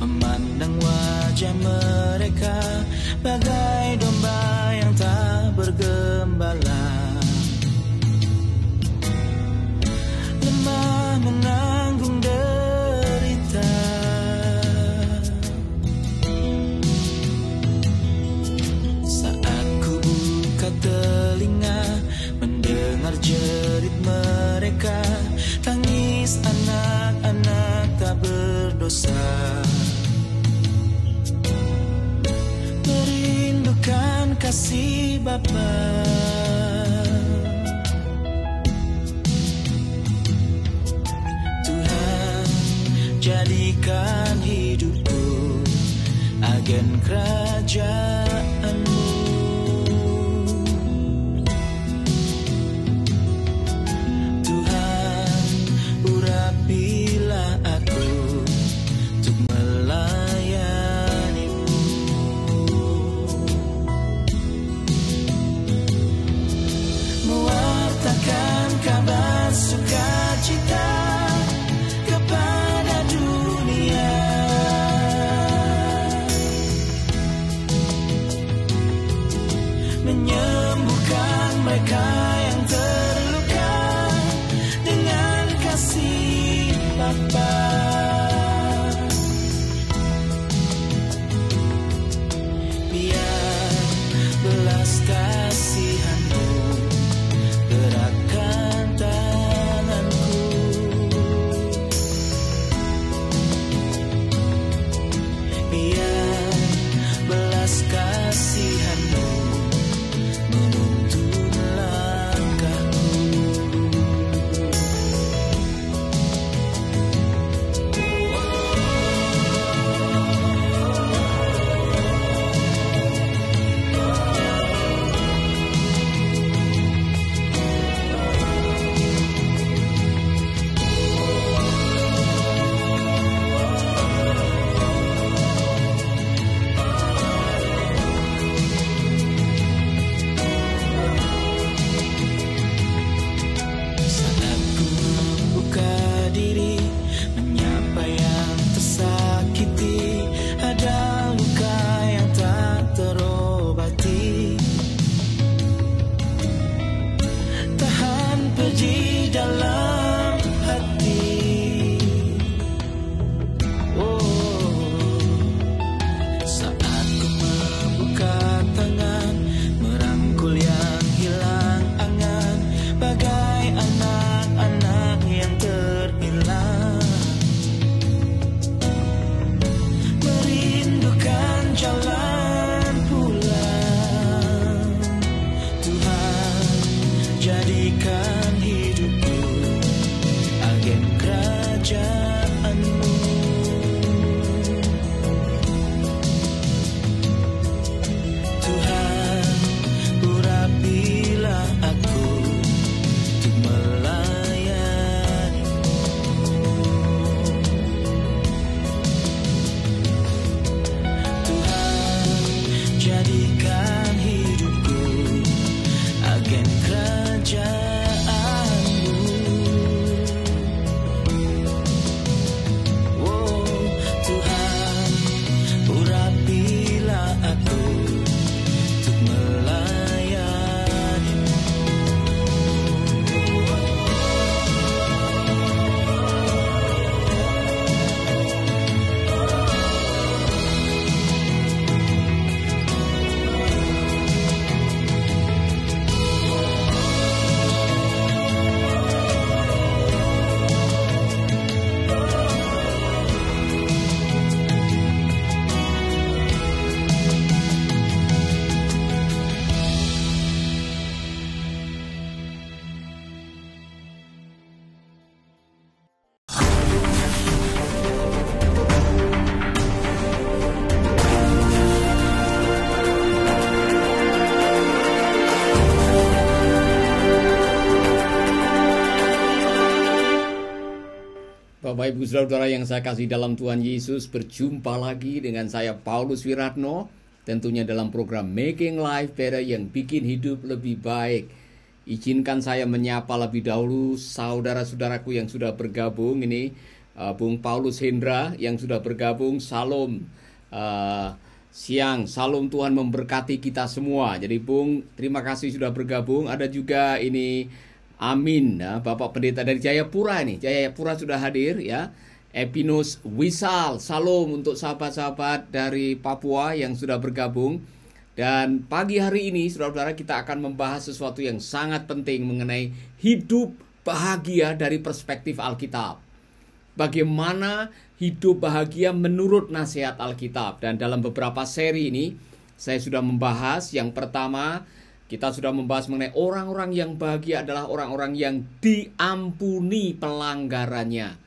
memandang wajah mereka bagai domba yang tak bergembala, lemah menanggung derita. Saat ku buka telinga mendengar jerit mereka, tangis anak-anak tak berdosa, merindukan kasih Bapa. Tuhan, jadikan hidupku agen kerajaan-Mu. Tuhan, urapilah aku untuk melayani-Mu. Mewartakan kabar sukacita kepada dunia, menyembuhkan mereka yang terluka dengan kasih Bapa. Biar belas kasihan-Mu gerakkan tanganku, biar belas kasihan-Mu menuntun langkahku. Saat ku membuka diri menyapa yang tersakiti, ada luka yang tak terobati, tahan pedih dalam hati. Saat ku membuka tangan merangkul yang hilang angan, bagai anak-anak yang terhilang, merindukan jalan pulang. Tuhan, jadikan hidupku agen kerajaan-Mu. Tuhan, urapilah aku untuk melayani-Mu. Tuhan, jadikan hidupku agen kerajaan-Mu. Tuhan, urapilah aku untuk melayani-Mu. Bapak Ibu Saudara yang saya kasih dalam Tuhan Yesus, berjumpa lagi dengan saya Paulus Wiratno, tentunya dalam program Making Life Better yang bikin hidup lebih baik. Izinkan saya menyapa lebih dahulu saudara-saudaraku yang sudah bergabung ini Bung Paulus Hendra yang sudah bergabung. Salam siang, salam Tuhan memberkati kita semua. Jadi Bung, terima kasih sudah bergabung. Ada juga ini Amin, Bapak Pendeta dari Jayapura ini. Jayapura sudah hadir ya. Epinus Wisal, salam untuk sahabat-sahabat dari Papua yang sudah bergabung. Dan pagi hari ini, saudara-saudara, kita akan membahas sesuatu yang sangat penting mengenai hidup bahagia dari perspektif Alkitab. Bagaimana hidup bahagia menurut nasihat Alkitab. Dan dalam beberapa seri ini, saya sudah membahas. Yang pertama, kita sudah membahas mengenai orang-orang yang bahagia adalah orang-orang yang diampuni pelanggarannya.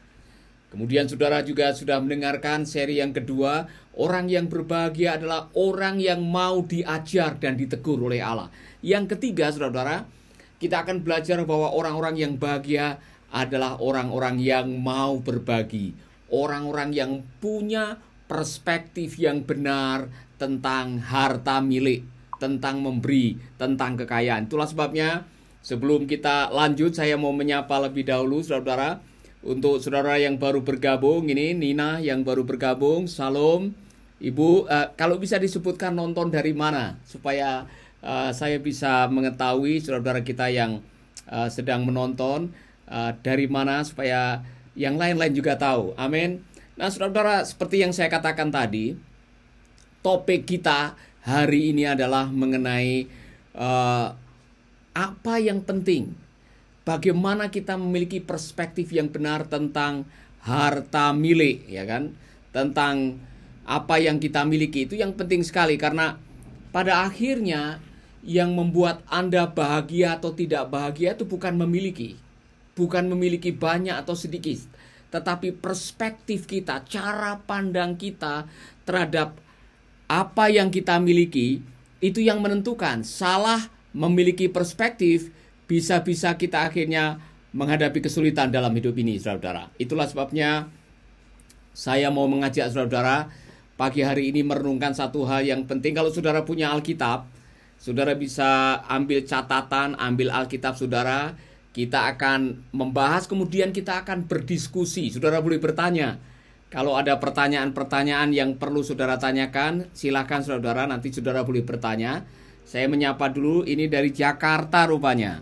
Kemudian saudara juga sudah mendengarkan seri yang kedua, orang yang berbahagia adalah orang yang mau diajar dan ditegur oleh Allah. Yang ketiga, saudara-saudara, kita akan belajar bahwa orang-orang yang bahagia adalah orang-orang yang mau berbagi. Orang-orang yang punya perspektif yang benar tentang harta milik, tentang memberi, tentang kekayaan. Itulah sebabnya sebelum kita lanjut, saya mau menyapa lebih dahulu, saudara-saudara. Untuk saudara yang baru bergabung, ini Nina yang baru bergabung, salam. Ibu, kalau bisa disebutkan nonton dari mana, supaya saya bisa mengetahui saudara-saudara kita yang sedang menonton dari mana, supaya yang lain-lain juga tahu. Amin. Nah, saudara-saudara, seperti yang saya katakan tadi, topik kita hari ini adalah mengenai apa yang penting. Bagaimana kita memiliki perspektif yang benar tentang harta milik, ya kan? Tentang apa yang kita miliki, itu yang penting sekali. Karena pada akhirnya yang membuat Anda bahagia atau tidak bahagia itu bukan memiliki. Bukan memiliki banyak atau sedikit. Tetapi perspektif kita, cara pandang kita terhadap apa yang kita miliki, itu yang menentukan. Salah memiliki perspektif, bisa-bisa kita akhirnya menghadapi kesulitan dalam hidup ini, saudara-saudara. Itulah sebabnya saya mau mengajak saudara-saudara pagi hari ini merenungkan satu hal yang penting. Kalau saudara punya Alkitab, saudara bisa ambil catatan, ambil Alkitab saudara. Kita akan membahas, kemudian kita akan berdiskusi. Saudara boleh bertanya. Kalau ada pertanyaan-pertanyaan yang perlu saudara tanyakan, silakan saudara, nanti saudara boleh bertanya. Saya menyapa dulu, ini dari Jakarta rupanya.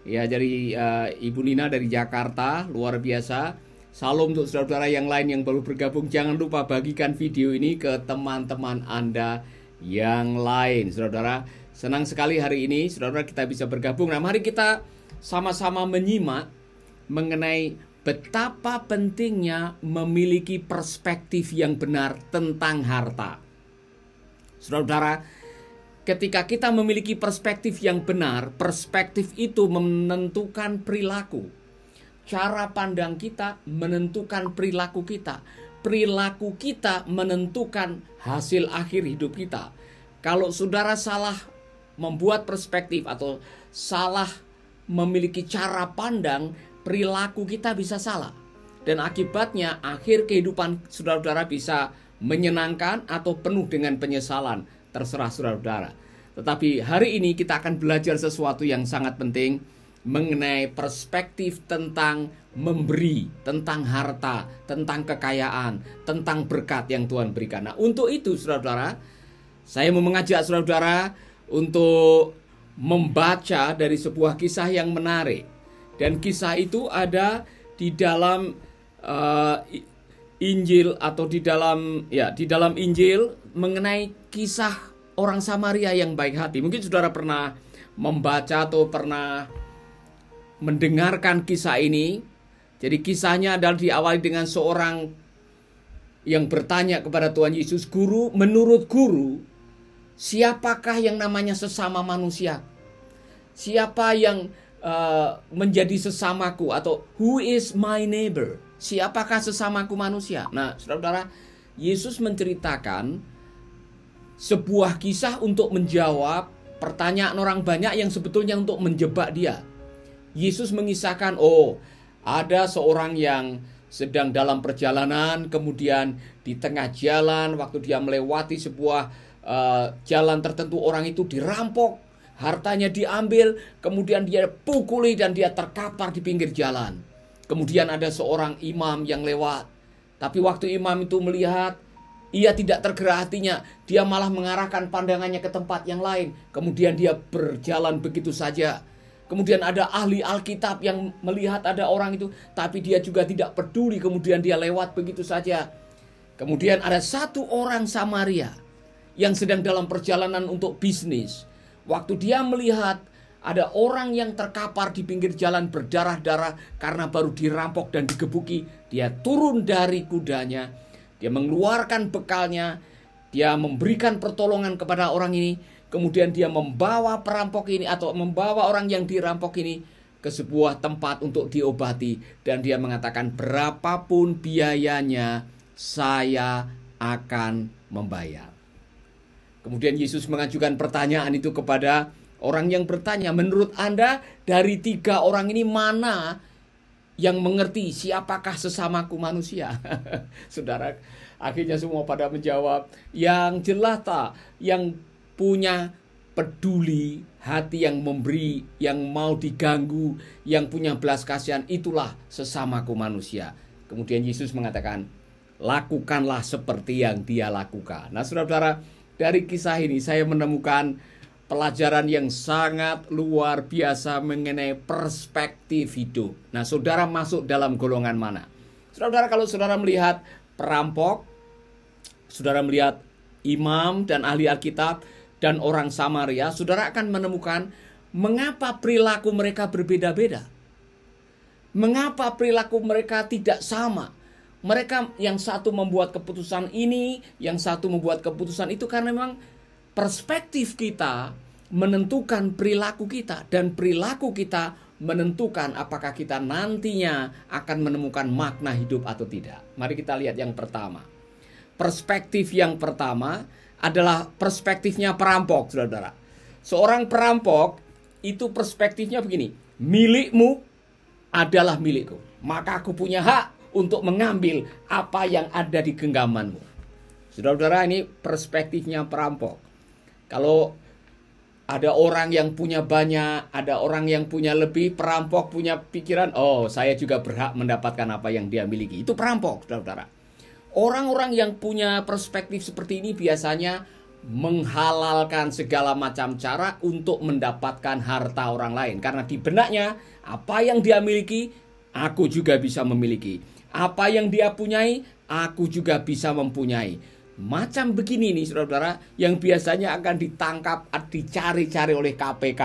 Ya, dari Ibu Nina dari Jakarta, luar biasa. Salam untuk saudara-saudara yang lain yang baru bergabung. Jangan lupa bagikan video ini ke teman-teman Anda yang lain. Saudara-saudara, senang sekali hari ini saudara kita bisa bergabung. Nah, mari kita sama-sama menyimak mengenai betapa pentingnya memiliki perspektif yang benar tentang harta. Saudara-saudara, ketika kita memiliki perspektif yang benar, perspektif itu menentukan perilaku. Cara pandang kita menentukan perilaku kita. Perilaku kita menentukan hasil akhir hidup kita. Kalau saudara salah membuat perspektif atau salah memiliki cara pandang, perilaku kita bisa salah. Dan akibatnya akhir kehidupan saudara-saudara bisa menyenangkan atau penuh dengan penyesalan. Terserah saudara-saudara. Tetapi hari ini kita akan belajar sesuatu yang sangat penting mengenai perspektif tentang memberi, tentang harta, tentang kekayaan, tentang berkat yang Tuhan berikan. Nah, untuk itu saudara-saudara, saya mau mengajak saudara-saudara untuk membaca dari sebuah kisah yang menarik. Dan kisah itu ada di dalam Injil atau di dalam Injil mengenai kisah orang Samaria yang baik hati. Mungkin saudara pernah membaca atau pernah mendengarkan kisah ini. Jadi kisahnya adalah diawali dengan seorang yang bertanya kepada Tuhan Yesus, "Guru, menurut guru, siapakah yang namanya sesama manusia? Siapa yang menjadi sesamaku?" Atau who is my neighbor? Siapakah sesamaku manusia? Nah, saudara-saudara, Yesus menceritakan sebuah kisah untuk menjawab pertanyaan orang banyak yang sebetulnya untuk menjebak dia. Yesus mengisahkan, ada seorang yang sedang dalam perjalanan, kemudian di tengah jalan, waktu dia melewati sebuah jalan tertentu, orang itu dirampok, hartanya diambil, kemudian dia pukuli dan dia terkapar di pinggir jalan. Kemudian ada seorang imam yang lewat. Tapi waktu imam itu melihat, ia tidak tergerak hatinya. Dia malah mengarahkan pandangannya ke tempat yang lain. Kemudian dia berjalan begitu saja. Kemudian ada ahli Alkitab yang melihat ada orang itu, tapi dia juga tidak peduli. Kemudian dia lewat begitu saja. Kemudian ada satu orang Samaria yang sedang dalam perjalanan untuk bisnis. Waktu dia melihat ada orang yang terkapar di pinggir jalan berdarah-darah karena baru dirampok dan digebuki, dia turun dari kudanya, dia mengeluarkan bekalnya, dia memberikan pertolongan kepada orang ini, kemudian dia membawa perampok ini atau membawa orang yang dirampok ini ke sebuah tempat untuk diobati, dan dia mengatakan, berapapun biayanya saya akan membayar. Kemudian Yesus mengajukan pertanyaan itu kepada orang yang bertanya, menurut Anda dari 3 orang ini mana yang mengerti siapakah sesamaku manusia? Saudara, akhirnya semua pada menjawab, yang jelas tak, yang punya peduli, hati yang memberi, yang mau diganggu, yang punya belas kasihan, itulah sesamaku manusia. Kemudian Yesus mengatakan, lakukanlah seperti yang dia lakukan. Nah, saudara-saudara, dari kisah ini saya menemukan pelajaran yang sangat luar biasa mengenai perspektif hidup. Nah, saudara masuk dalam golongan mana? Saudara, kalau saudara melihat perampok, saudara melihat imam dan ahli Alkitab dan orang Samaria, saudara akan menemukan mengapa perilaku mereka berbeda-beda. Mengapa perilaku mereka tidak sama. Mereka yang satu membuat keputusan ini, yang satu membuat keputusan itu, karena memang perspektif kita menentukan perilaku kita, dan perilaku kita menentukan apakah kita nantinya akan menemukan makna hidup atau tidak. Mari kita lihat yang pertama. Perspektif yang pertama adalah perspektifnya perampok, saudara. Seorang perampok itu perspektifnya begini, milikmu adalah milikku, maka aku punya hak untuk mengambil apa yang ada di genggamanmu. Saudara-saudara, ini perspektifnya perampok. Kalau ada orang yang punya banyak, ada orang yang punya lebih, perampok punya pikiran, oh saya juga berhak mendapatkan apa yang dia miliki. Itu perampok, saudara-saudara. Orang-orang yang punya perspektif seperti ini biasanya menghalalkan segala macam cara untuk mendapatkan harta orang lain. Karena di benaknya, apa yang dia miliki, aku juga bisa memiliki. Apa yang dia punyai, aku juga bisa mempunyai. Macam begini nih, saudara-saudara, yang biasanya akan ditangkap, dicari-cari oleh KPK.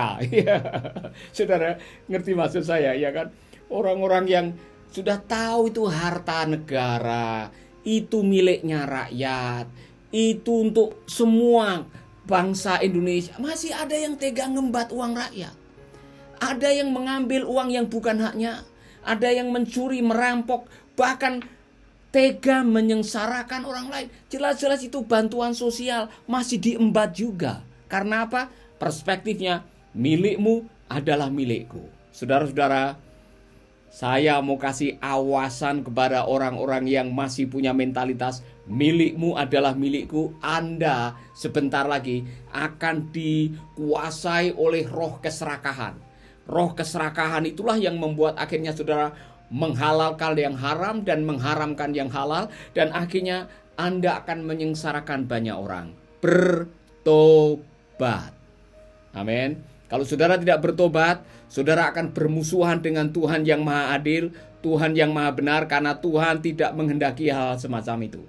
Saudara, ngerti maksud saya, ya kan? Orang-orang yang sudah tahu itu harta negara, itu miliknya rakyat, itu untuk semua bangsa Indonesia. Masih ada yang tega ngembat uang rakyat. Ada yang mengambil uang yang bukan haknya. Ada yang mencuri, merampok, bahkan tega menyengsarakan orang lain. Jelas-jelas itu bantuan sosial masih diembat juga. Karena apa? Perspektifnya, milikmu adalah milikku. Saudara-saudara, saya mau kasih awasan kepada orang-orang yang masih punya mentalitas milikmu adalah milikku. Anda sebentar lagi akan dikuasai oleh roh keserakahan. Roh keserakahan itulah yang membuat akhirnya saudara menghalalkan yang haram dan mengharamkan yang halal, dan akhirnya Anda akan menyengsarakan banyak orang. Bertobat. Amin. Kalau saudara tidak bertobat, saudara akan bermusuhan dengan Tuhan yang maha adil, Tuhan yang maha benar, karena Tuhan tidak menghendaki hal semacam itu.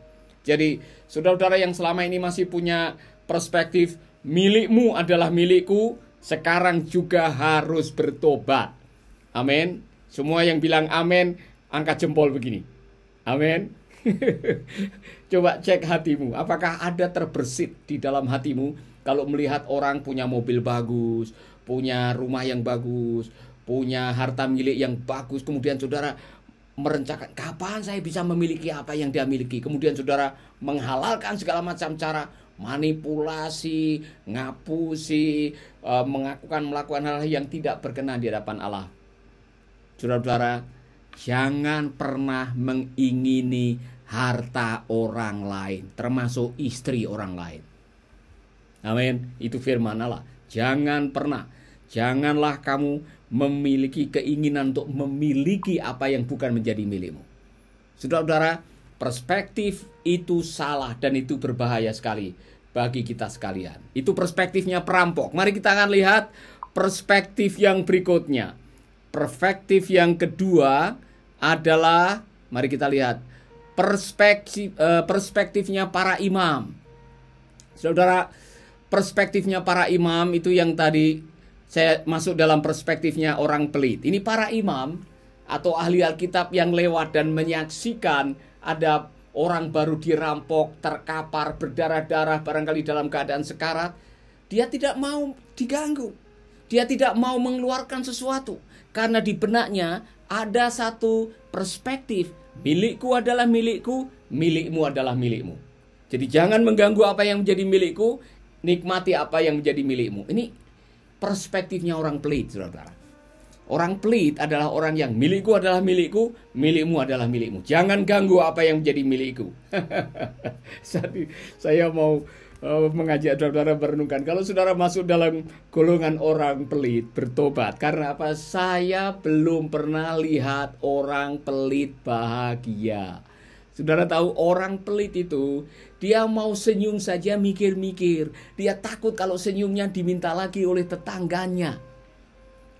Jadi saudara-saudara yang selama ini masih punya perspektif milikmu adalah milikku, sekarang juga harus bertobat. Amin. Semua yang bilang amin, angkat jempol begini. Amin. Coba cek hatimu. Apakah ada terbersit di dalam hatimu kalau melihat orang punya mobil bagus, punya rumah yang bagus, punya harta milik yang bagus, kemudian saudara merencanakan kapan saya bisa memiliki apa yang dia miliki. Kemudian saudara menghalalkan segala macam cara, manipulasi, ngapusi, melakukan hal yang tidak berkenan di hadapan Allah. Saudara-saudara, jangan pernah mengingini harta orang lain, termasuk istri orang lain. Amin. Itu firman Allah. Jangan pernah. Janganlah kamu memiliki keinginan untuk memiliki apa yang bukan menjadi milikmu. Saudara-saudara, perspektif itu salah dan itu berbahaya sekali bagi kita sekalian. Itu perspektifnya perampok. Mari kita akan lihat perspektif yang berikutnya. Perspektif yang kedua adalah, mari kita lihat perspektifnya para imam. Saudara, perspektifnya para imam itu yang tadi saya masuk dalam perspektifnya orang pelit. Ini para imam atau ahli Alkitab yang lewat dan menyaksikan ada orang baru dirampok, terkapar, berdarah-darah, barangkali dalam keadaan sekarat. Dia tidak mau diganggu. Dia tidak mau mengeluarkan sesuatu. Karena di benaknya ada satu perspektif. Milikku adalah milikku, milikmu adalah milikmu. Jadi jangan mengganggu apa yang menjadi milikku, nikmati apa yang menjadi milikmu. Ini perspektifnya orang pelit, saudara. Orang pelit adalah orang yang milikku adalah milikku, milikmu adalah milikmu. Jangan ganggu apa yang menjadi milikku. Saya mau mengajak saudara merenungkan. Kalau saudara masuk dalam golongan orang pelit, bertobat. Karena apa? Saya belum pernah lihat orang pelit bahagia. Saudara tahu orang pelit itu, dia mau senyum saja mikir-mikir. Dia takut kalau senyumnya diminta lagi oleh tetangganya.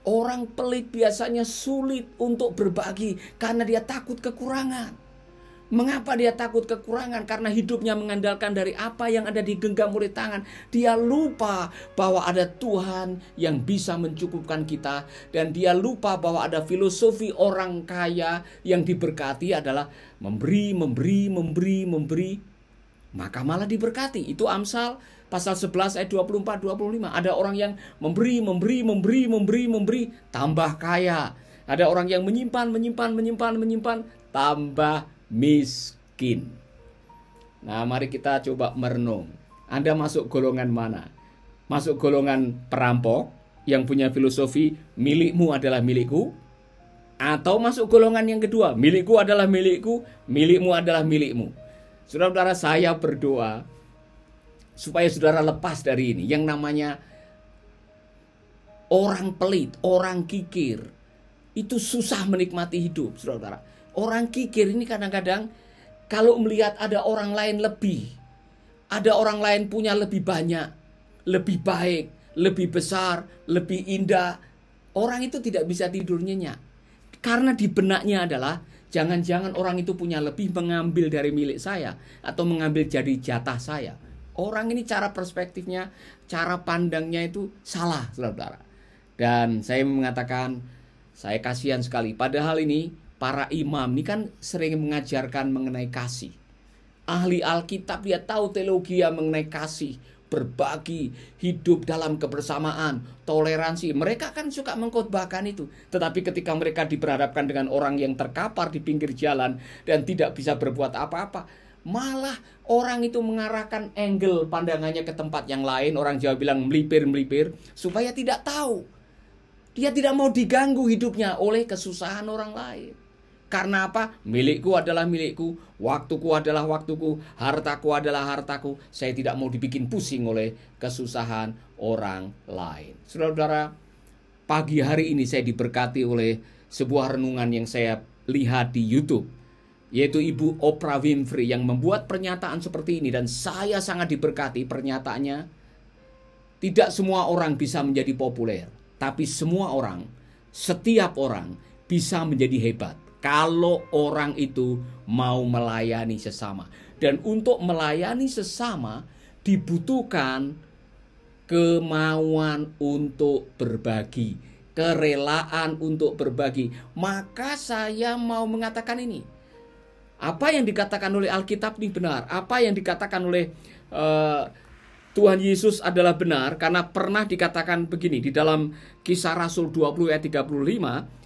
Orang pelit biasanya sulit untuk berbagi karena dia takut kekurangan. Mengapa dia takut kekurangan? Karena hidupnya mengandalkan dari apa yang ada digenggam oleh tangan. Dia lupa bahwa ada Tuhan yang bisa mencukupkan kita. Dan dia lupa bahwa ada filosofi orang kaya yang diberkati adalah memberi, maka malah diberkati. Itu Amsal pasal 11 ayat 24-25. Ada orang yang memberi, tambah kaya. Ada orang yang menyimpan, tambah miskin. Nah, mari kita coba merenung. Anda masuk golongan mana? Masuk golongan perampok yang punya filosofi milikmu adalah milikku? Atau masuk golongan yang kedua, milikku adalah milikku, milikmu adalah milikmu? Saudara-saudara, saya berdoa supaya saudara lepas dari ini. Yang namanya orang pelit, orang kikir. Itu susah menikmati hidup, saudara-saudara. Orang kikir ini kadang-kadang kalau melihat ada orang lain lebih, ada orang lain punya lebih banyak, lebih baik, lebih besar, lebih indah, orang itu tidak bisa tidur nyenyak. Karena di benaknya adalah jangan-jangan orang itu punya lebih, mengambil dari milik saya atau mengambil jadi jatah saya. Orang ini cara perspektifnya, cara pandangnya itu salah, saudara-saudara. Dan saya mengatakan, saya kasihan sekali. Padahal ini para imam ini kan sering mengajarkan mengenai kasih. Ahli Alkitab, dia tahu teologi mengenai kasih, berbagi, hidup dalam kebersamaan, toleransi. Mereka kan suka mengkhotbahkan itu. Tetapi ketika mereka diberhadapkan dengan orang yang terkapar di pinggir jalan dan tidak bisa berbuat apa-apa, malah orang itu mengarahkan angle pandangannya ke tempat yang lain. Orang Jawa bilang melipir-melipir, supaya tidak tahu. Dia tidak mau diganggu hidupnya oleh kesusahan orang lain. Karena apa? Milikku adalah milikku, waktuku adalah waktuku, hartaku adalah hartaku. Saya tidak mau dibikin pusing oleh kesusahan orang lain. Saudara-saudara, pagi hari ini saya diberkati oleh sebuah renungan yang saya lihat di YouTube, yaitu Ibu Oprah Winfrey yang membuat pernyataan seperti ini. Dan saya sangat diberkati pernyataannya. Tidak semua orang bisa menjadi populer, tapi semua orang, setiap orang bisa menjadi hebat kalau orang itu mau melayani sesama. Dan untuk melayani sesama dibutuhkan kemauan untuk berbagi, kerelaan untuk berbagi. Maka saya mau mengatakan ini. Apa yang dikatakan oleh Alkitab ini benar. Apa yang dikatakan oleh Tuhan Yesus adalah benar. Karena pernah dikatakan begini di dalam Kisah Rasul 20 ayat 35.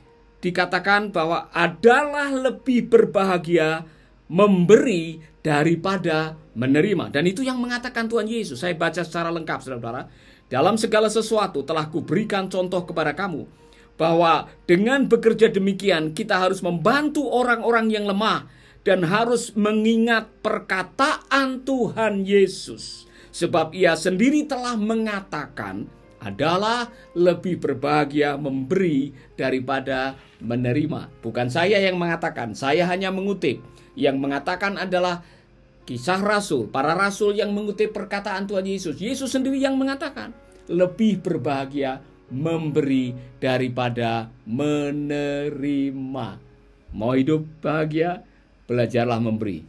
Dikatakan bahwa adalah lebih berbahagia memberi daripada menerima. Dan itu yang mengatakan Tuhan Yesus. Saya baca secara lengkap, saudara-saudara. Dalam segala sesuatu telah kuberikan contoh kepada kamu, bahwa dengan bekerja demikian kita harus membantu orang-orang yang lemah dan harus mengingat perkataan Tuhan Yesus. Sebab ia sendiri telah mengatakan, adalah lebih berbahagia memberi daripada menerima. Bukan saya yang mengatakan, saya hanya mengutip. Yang mengatakan adalah Kisah Rasul, para rasul yang mengutip perkataan Tuhan Yesus. Yesus sendiri yang mengatakan, lebih berbahagia memberi daripada menerima. Mau hidup bahagia, belajarlah memberi.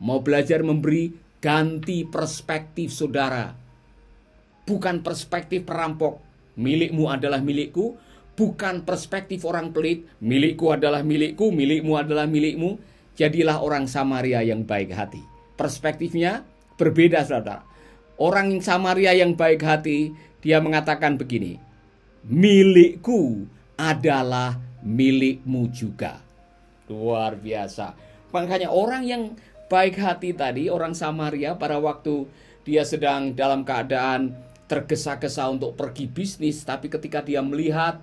Mau belajar memberi, ganti perspektif saudara. Bukan perspektif perampok, milikmu adalah milikku. Bukan perspektif orang pelit, milikku adalah milikku, milikmu adalah milikmu. Jadilah orang Samaria yang baik hati. Perspektifnya berbeda, saudara. Orang Samaria yang baik hati, dia mengatakan begini, milikku adalah milikmu juga. Luar biasa. Makanya orang yang baik hati tadi, orang Samaria, pada waktu dia sedang dalam keadaan tergesa-gesa untuk pergi bisnis, tapi ketika dia melihat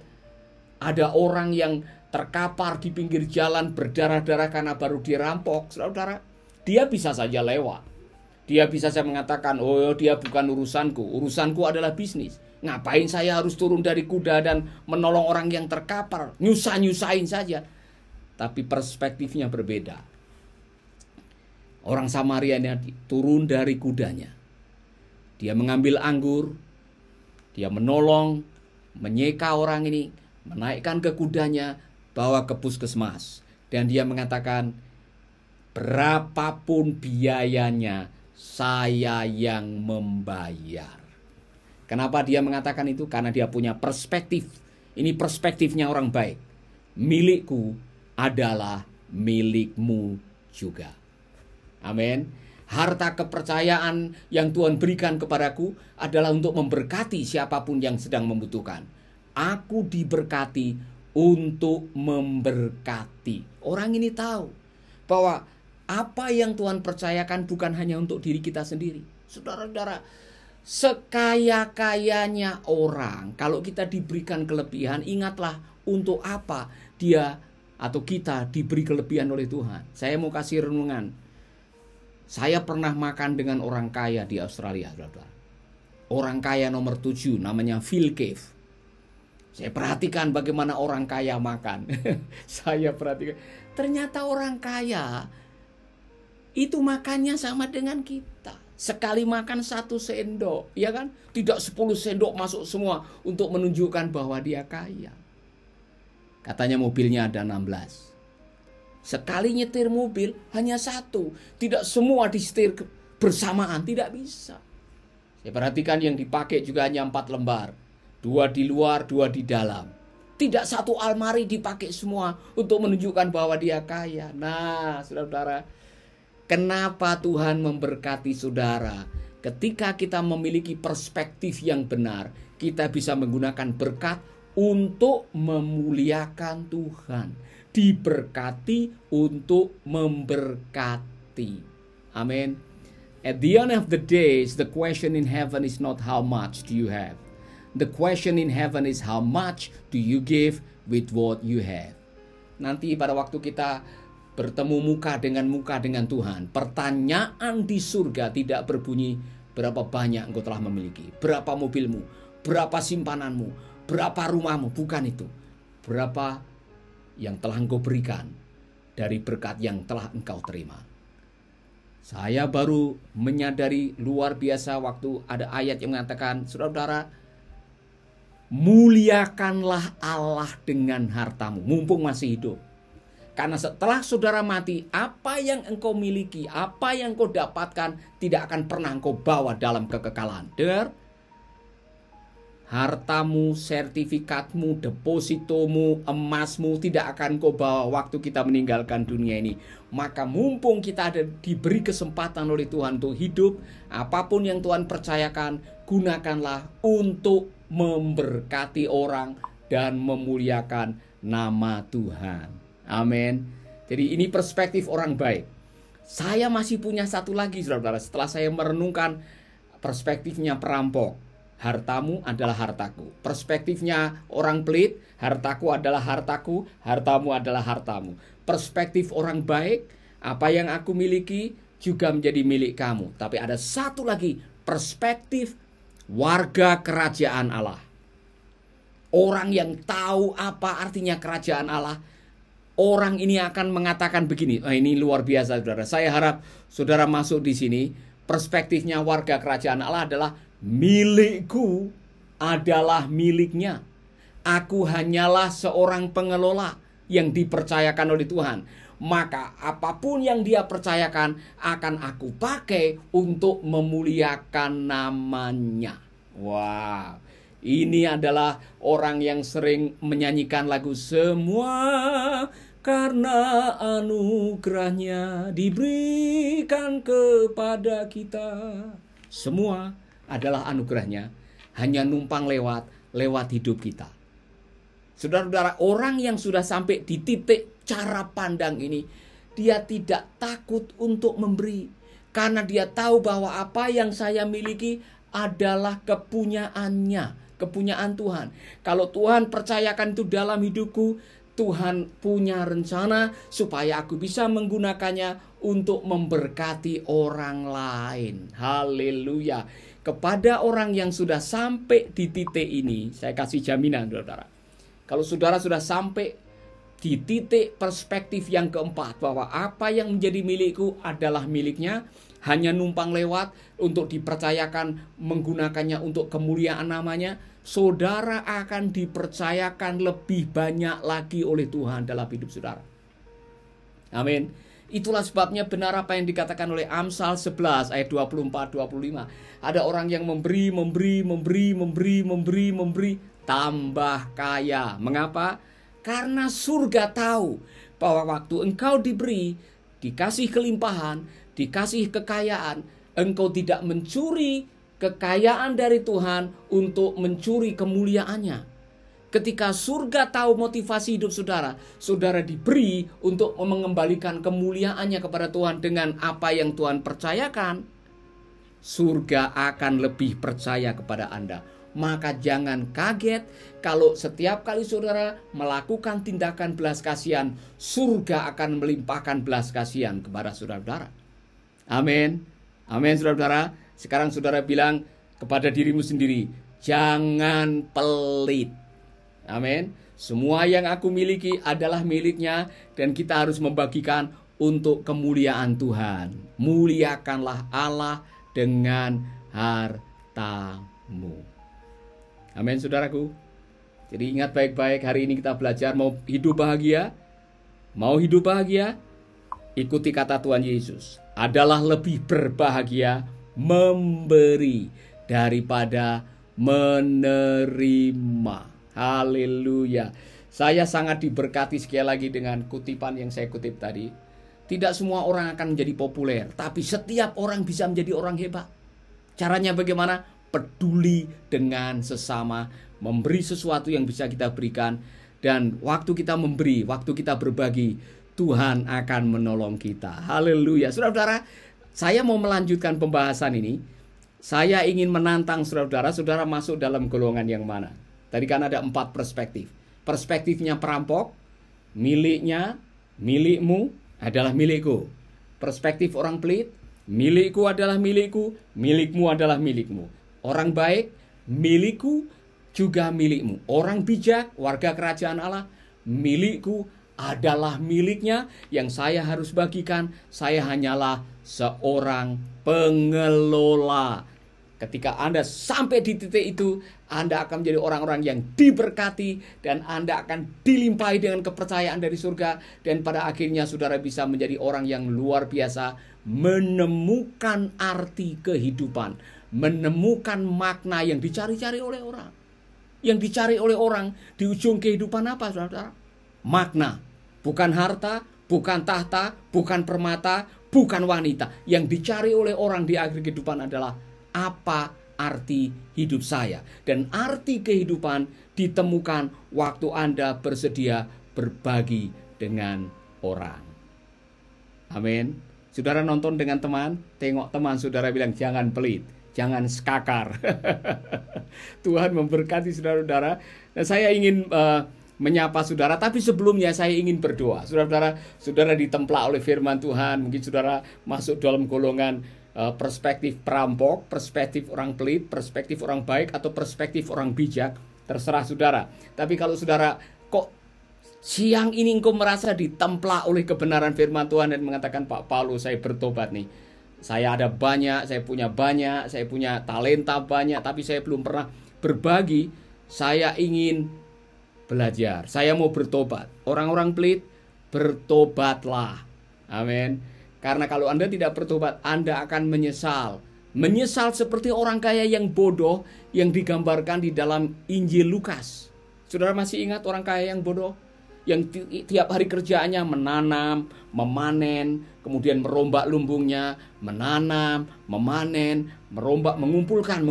ada orang yang terkapar di pinggir jalan berdarah-darah karena baru dirampok, saudara, dia bisa saja lewat. Dia bisa saja mengatakan, oh dia bukan urusanku, urusanku adalah bisnis. Ngapain saya harus turun dari kuda dan menolong orang yang terkapar, nyusahin saja. Tapi perspektifnya berbeda. Orang Samaria ini turun dari kudanya. Dia mengambil anggur, dia menolong, menyeka orang ini, menaikkan ke kudanya, bawa ke puskesmas. Dan dia mengatakan, berapapun biayanya, saya yang membayar. Kenapa dia mengatakan itu? Karena dia punya perspektif. Ini perspektifnya orang baik. Milikku adalah milikmu juga. Amin. Harta kepercayaan yang Tuhan berikan kepadaku adalah untuk memberkati siapapun yang sedang membutuhkan. Aku diberkati untuk memberkati. Orang ini tahu bahwa apa yang Tuhan percayakan bukan hanya untuk diri kita sendiri. Saudara-saudara, sekaya-kayanya orang, kalau kita diberikan kelebihan, ingatlah untuk apa dia atau kita diberi kelebihan oleh Tuhan. Saya mau kasih renungan. Saya pernah makan dengan orang kaya di Australia, saudara. Orang kaya nomor 7, namanya Phil Cave. Saya perhatikan bagaimana orang kaya makan. Saya perhatikan, ternyata orang kaya itu makannya sama dengan kita. Sekali makan 1 sendok, ya kan? Tidak 10 sendok masuk semua untuk menunjukkan bahwa dia kaya. Katanya mobilnya ada 16. Sekali nyetir mobil hanya 1. Tidak semua disetir bersamaan, tidak bisa. Saya perhatikan yang dipakai juga hanya 4 lembar. 2 di luar, 2 di dalam. Tidak satu almari dipakai semua untuk menunjukkan bahwa dia kaya. Nah, saudara-saudara, kenapa Tuhan memberkati saudara? Ketika kita memiliki perspektif yang benar, kita bisa menggunakan berkat untuk memuliakan Tuhan. Diberkati untuk memberkati. Amin. At the end of the day, the question in heaven is not how much do you have. The question in heaven is how much do you give with what you have. Nanti pada waktu kita bertemu muka dengan Tuhan, pertanyaan di surga tidak berbunyi berapa banyak engkau telah memiliki, berapa mobilmu, berapa simpananmu, berapa rumahmu, bukan itu. Berapa yang telah engkau berikan dari berkat yang telah engkau terima. Saya baru menyadari luar biasa waktu ada ayat yang mengatakan, saudara-saudara, muliakanlah Allah dengan hartamu, mumpung masih hidup. Karena setelah saudara mati, apa yang engkau miliki, apa yang engkau dapatkan, tidak akan pernah engkau bawa dalam kekekalan. Dengar? Hartamu, sertifikatmu, depositomu, emasmu tidak akan engkau bawa waktu kita meninggalkan dunia ini. Maka mumpung kita ada diberi kesempatan oleh Tuhan untuk hidup, apapun yang Tuhan percayakan, gunakanlah untuk memberkati orang dan memuliakan nama Tuhan. Amin. Jadi ini perspektif orang baik. Saya masih punya satu lagi, saudara-saudara. Setelah saya merenungkan perspektifnya perampok, hartamu adalah hartaku. Perspektifnya orang pelit, hartaku adalah hartaku, hartamu adalah hartamu. Perspektif orang baik, apa yang aku miliki juga menjadi milik kamu. Tapi ada satu lagi, perspektif warga kerajaan Allah. orang yang tahu apa artinya kerajaan Allah, orang ini akan mengatakan begini. Ini luar biasa, saudara. Saya harap saudara masuk di sini. Perspektifnya warga kerajaan Allah adalah milikku adalah miliknya. Aku hanyalah seorang pengelola yang dipercayakan oleh Tuhan. Maka apapun yang dia percayakan akan aku pakai untuk memuliakan namanya. Wow. Ini adalah orang yang sering menyanyikan lagu semua karena anugerahnya diberikan kepada kita. Semua adalah anugerahnya, hanya numpang lewat hidup kita. Saudara-saudara, orang yang sudah sampai di titik cara pandang ini, dia tidak takut untuk memberi. Karena dia tahu bahwa apa yang saya miliki adalah kepunyaannya, kepunyaan Tuhan. Kalau Tuhan percayakan itu dalam hidupku, Tuhan punya rencana supaya aku bisa menggunakannya untuk memberkati orang lain. Haleluya. Kepada orang yang sudah sampai di titik ini, saya kasih jaminan, saudara. Kalau saudara sudah sampai di titik perspektif yang keempat, bahwa apa yang menjadi milikku adalah miliknya, hanya numpang lewat untuk dipercayakan menggunakannya untuk kemuliaan namanya, saudara akan dipercayakan lebih banyak lagi oleh Tuhan dalam hidup saudara. Amin. Itulah sebabnya benar apa yang dikatakan oleh Amsal 11 ayat 24-25. Ada orang yang memberi, tambah kaya. Mengapa? Karena surga tahu bahwa waktu engkau diberi, dikasih kelimpahan, dikasih kekayaan, engkau tidak mencuri kekayaan dari Tuhan untuk mencuri kemuliaannya. Ketika surga tahu motivasi hidup saudara, saudara diberi untuk mengembalikan kemuliaannya kepada Tuhan dengan apa yang Tuhan percayakan, surga akan lebih percaya kepada Anda. Maka jangan kaget kalau setiap kali saudara melakukan tindakan belas kasihan, surga akan melimpahkan belas kasihan kepada saudara-saudara. Amin. Amin, saudara-saudara. Sekarang saudara bilang kepada dirimu sendiri, jangan pelit. Amin. Semua yang aku miliki adalah miliknya dan kita harus membagikan untuk kemuliaan Tuhan. Muliakanlah Allah dengan hartamu. Amin, saudaraku. Jadi ingat baik-baik, hari ini kita belajar mau hidup bahagia. Mau hidup bahagia? Ikuti kata Tuhan Yesus. Adalah lebih berbahagia memberi daripada menerima. Haleluya. Saya sangat diberkati sekali lagi dengan kutipan yang saya kutip tadi. Tidak semua orang akan menjadi populer, tapi setiap orang bisa menjadi orang hebat. Caranya bagaimana? Peduli dengan sesama, memberi sesuatu yang bisa kita berikan, dan waktu kita memberi, waktu kita berbagi, Tuhan akan menolong kita. Haleluya. Saudara-saudara, saya mau melanjutkan pembahasan ini. Saya ingin menantang saudara-saudara, saudara masuk dalam golongan yang mana? Tadi kan ada 4 perspektif. Perspektifnya perampok, miliknya, milikmu adalah milikku. Perspektif orang pelit, milikku adalah milikku, milikmu adalah milikmu. Orang baik, milikku juga milikmu. Orang bijak, warga kerajaan Allah, milikku adalah miliknya yang saya harus bagikan. Saya hanyalah seorang pengelola. Ketika Anda sampai di titik itu, Anda akan menjadi orang-orang yang diberkati dan Anda akan dilimpahi dengan kepercayaan dari surga. Dan pada akhirnya saudara bisa menjadi orang yang luar biasa, menemukan arti kehidupan, menemukan makna yang dicari-cari oleh orang. Yang dicari oleh orang di ujung kehidupan apa, saudara? Makna. Bukan harta, bukan tahta, bukan permata, bukan wanita. Yang dicari oleh orang di akhir kehidupan adalah apa arti hidup saya. Dan arti kehidupan ditemukan waktu Anda bersedia berbagi dengan orang. Amin. Saudara nonton dengan teman, tengok teman saudara bilang jangan pelit, jangan skakar. Tuhan memberkati saudara-saudara. Dan saya ingin menyapa saudara, tapi sebelumnya saya ingin berdoa. Saudara-saudara, saudara ditemplak oleh firman Tuhan, mungkin saudara masuk dalam golongan perspektif perampok, perspektif orang pelit, perspektif orang baik, atau perspektif orang bijak. terserah saudara. Tapi kalau saudara kok siang ini engkau merasa ditemplak oleh kebenaran firman Tuhan dan mengatakan, Pak Paulus, saya bertobat nih. Saya ada banyak, saya punya talenta banyak, tapi saya belum pernah berbagi. Saya ingin belajar, saya mau bertobat. Orang-orang pelit, bertobatlah. Amin. Karena kalau Anda tidak bertobat, Anda akan menyesal. Menyesal seperti orang kaya yang bodoh yang digambarkan di dalam Injil Lukas. Saudara masih ingat orang kaya yang bodoh? Yang tiap hari kerjaannya menanam, memanen, kemudian merombak lumbungnya, menanam, memanen, merombak, mengumpulkan.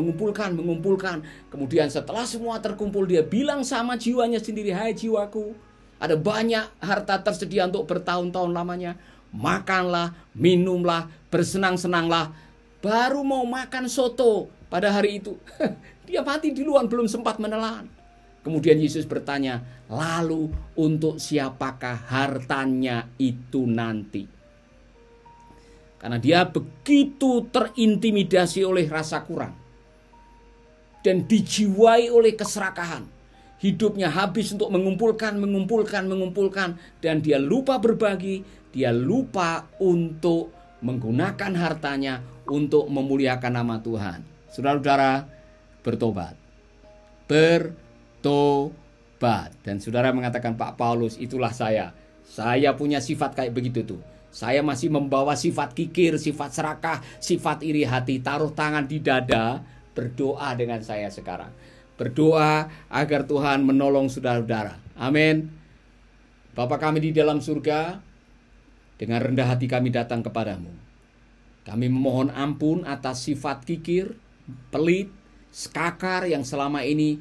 Kemudian setelah semua terkumpul, dia bilang sama jiwanya sendiri, hai jiwaku, ada banyak harta tersedia untuk bertahun-tahun lamanya. Makanlah, minumlah, bersenang-senanglah. Baru mau makan soto pada hari itu. Dia mati duluan, belum sempat menelan. Kemudian Yesus bertanya, lalu untuk siapakah hartanya itu nanti? Karena dia begitu terintimidasi oleh rasa kurang. Dan dijiwai oleh keserakahan. Hidupnya habis untuk mengumpulkan. Dan dia lupa berbagi. Dia lupa untuk menggunakan hartanya untuk memuliakan nama Tuhan. Saudara-saudara, bertobat. Bertobat. Dan saudara mengatakan, Pak Paulus, itulah saya. Saya punya sifat kayak begitu tuh. Saya masih membawa sifat kikir, sifat serakah, sifat iri hati. Taruh tangan di dada, berdoa dengan saya sekarang. Berdoa agar Tuhan menolong saudara-saudara. Amin. Bapa kami di dalam surga, dengan rendah hati kami datang kepadamu. Kami memohon ampun atas sifat kikir, pelit, skakar yang selama ini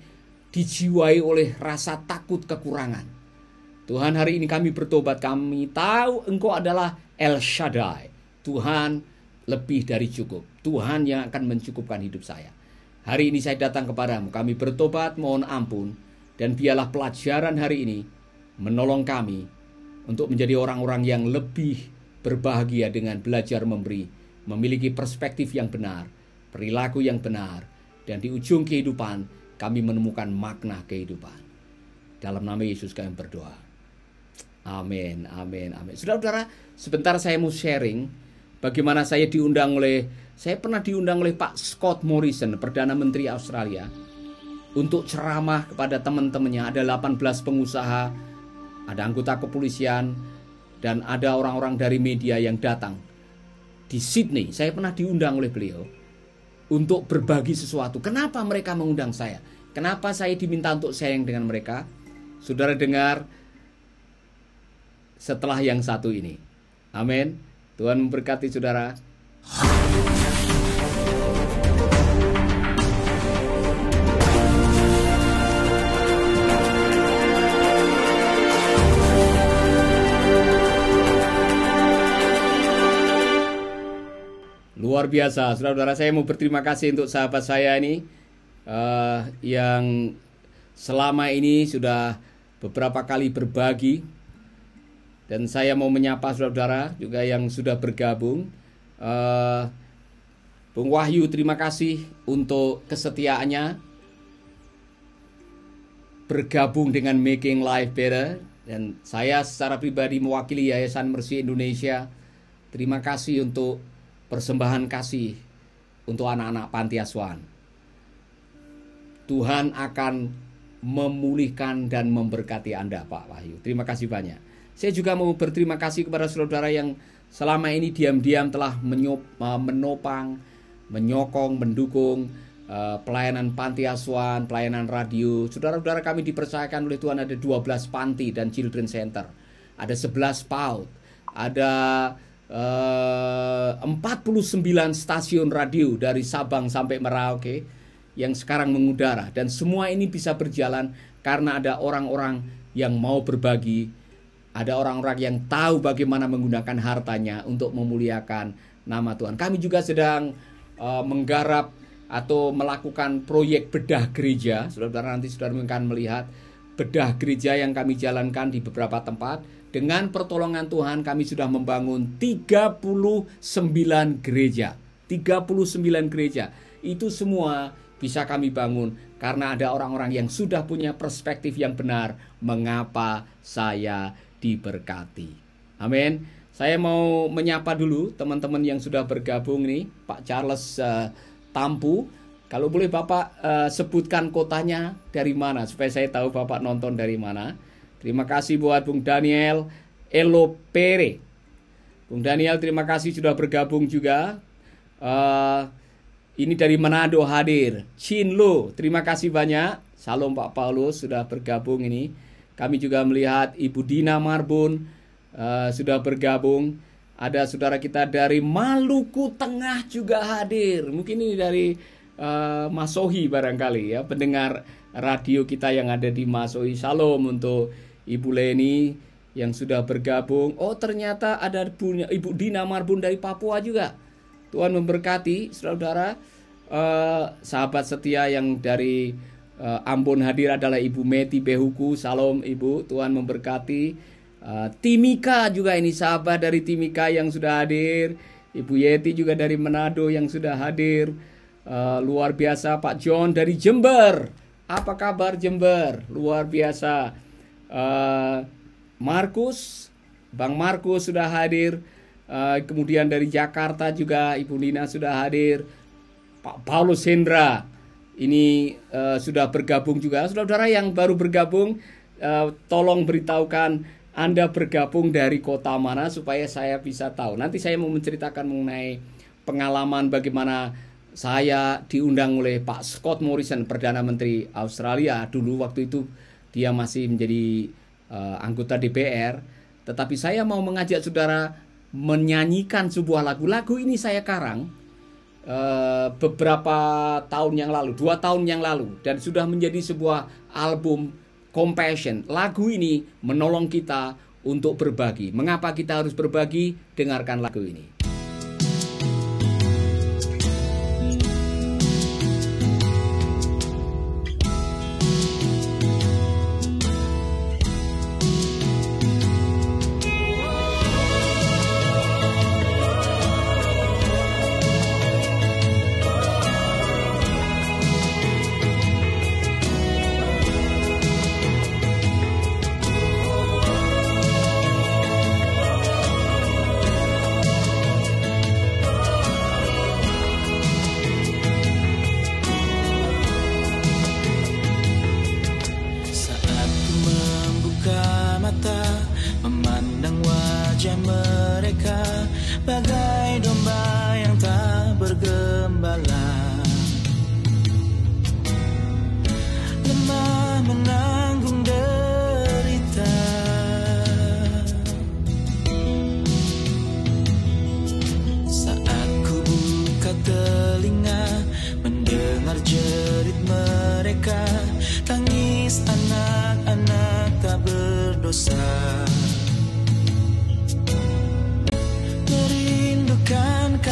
dijiwai oleh rasa takut kekurangan. Tuhan, hari ini kami bertobat. Kami tahu Engkau adalah El Shaddai. Tuhan lebih dari cukup. Tuhan yang akan mencukupkan hidup saya. Hari ini saya datang kepadamu. Kami bertobat, mohon ampun. Dan biarlah pelajaran hari ini menolong kami untuk menjadi orang-orang yang lebih berbahagia dengan belajar memberi, memiliki perspektif yang benar, perilaku yang benar, dan di ujung kehidupan kami menemukan makna kehidupan. Dalam nama Yesus kami berdoa. Amin, amin, amin. Saudara-saudara, sebentar saya mau sharing bagaimana saya pernah diundang oleh Pak Scott Morrison, Perdana Menteri Australia, untuk ceramah kepada teman-temannya. Ada 18 pengusaha, ada anggota kepolisian, dan ada orang-orang dari media yang datang. Di Sydney, saya pernah diundang oleh beliau untuk berbagi sesuatu. Kenapa mereka mengundang saya? Kenapa saya diminta untuk sharing dengan mereka? Saudara dengar setelah yang satu ini. Amin. Tuhan memberkati saudara. Luar biasa, saudara-saudara, saya mau berterima kasih untuk sahabat saya ini yang selama ini sudah beberapa kali berbagi. Dan saya mau menyapa saudara-saudara juga yang sudah bergabung. Bung Wahyu, terima kasih untuk kesetiaannya bergabung dengan Making Life Better. Dan saya secara pribadi mewakili Yayasan Mercy Indonesia, terima kasih untuk persembahan kasih untuk anak-anak panti asuhan. Tuhan akan memulihkan dan memberkati Anda, Pak Wahyu. Terima kasih banyak. Saya juga mau berterima kasih kepada saudara-saudara yang selama ini diam-diam telah menopang, menyokong, mendukung pelayanan panti asuhan, pelayanan radio. Saudara-saudara, kami dipercayakan oleh Tuhan ada 12 panti dan children center. Ada 11 PAUD. Ada 49 stasiun radio dari Sabang sampai Merauke yang sekarang mengudara. Dan semua ini bisa berjalan karena ada orang-orang yang mau berbagi. Ada orang-orang yang tahu bagaimana menggunakan hartanya untuk memuliakan nama Tuhan. Kami juga sedang menggarap atau melakukan proyek bedah gereja. Saudara-saudara, nanti saudara akan melihat bedah gereja yang kami jalankan di beberapa tempat. Dengan pertolongan Tuhan kami sudah membangun 39 gereja. 39 gereja. Itu semua bisa kami bangun karena ada orang-orang yang sudah punya perspektif yang benar mengapa saya diberkati. Amin. Saya mau menyapa dulu teman-teman yang sudah bergabung nih. Pak Charles Tampu. Kalau boleh Bapak sebutkan kotanya dari mana supaya saya tahu Bapak nonton dari mana. Terima kasih buat Bung Daniel Elopere. Bung Daniel, terima kasih sudah bergabung juga. Ini dari Manado hadir. Chinlo, terima kasih banyak. Salam Pak Paulus sudah bergabung ini. Kami juga melihat Ibu Dina Marbun sudah bergabung. Ada saudara kita dari Maluku Tengah juga hadir. Mungkin ini dari Mas Sohi barangkali ya, pendengar radio kita yang ada di Mas Sohi. Salam untuk Ibu Leni yang sudah bergabung. Oh, ternyata ada Ibu Dina Marbun dari Papua juga. Tuhan memberkati saudara. Sahabat setia yang dari Ambon hadir adalah Ibu Meti Behuku. Salam Ibu, Tuhan memberkati. Timika juga ini sahabat dari Timika yang sudah hadir. Ibu Yeti juga dari Manado yang sudah hadir. Luar biasa. Pak John dari Jember. Apa kabar Jember? Luar biasa. Markus, Bang Markus sudah hadir. Kemudian dari Jakarta juga Ibu Nina sudah hadir. Pak Paulus Hendra ini sudah bergabung juga. Saudara yang baru bergabung, tolong beritahukan Anda bergabung dari kota mana supaya saya bisa tahu. Nanti saya mau menceritakan mengenai pengalaman bagaimana saya diundang oleh Pak Scott Morrison, Perdana Menteri Australia. Dulu waktu itu dia masih menjadi anggota DPR. Tetapi saya mau mengajak saudara menyanyikan sebuah lagu. Lagu ini saya karang beberapa tahun yang lalu, 2 tahun yang lalu, dan sudah menjadi sebuah album Compassion. Lagu ini menolong kita untuk berbagi. Mengapa kita harus berbagi? Dengarkan lagu ini.